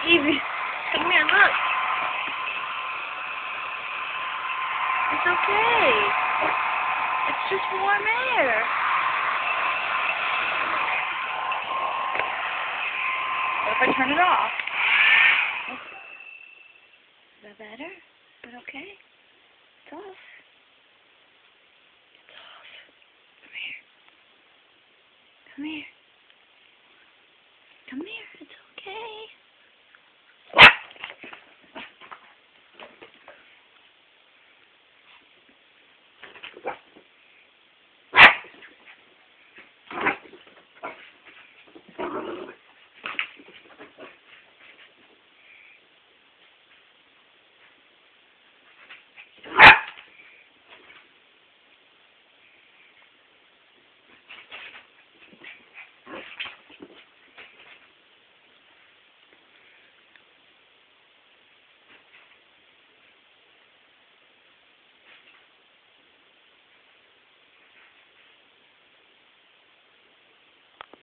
Evie, come here, look. It's okay. It's just warm air. What if I turn it off? Is that better? Is that okay? It's off. It's off. Come here. Come here.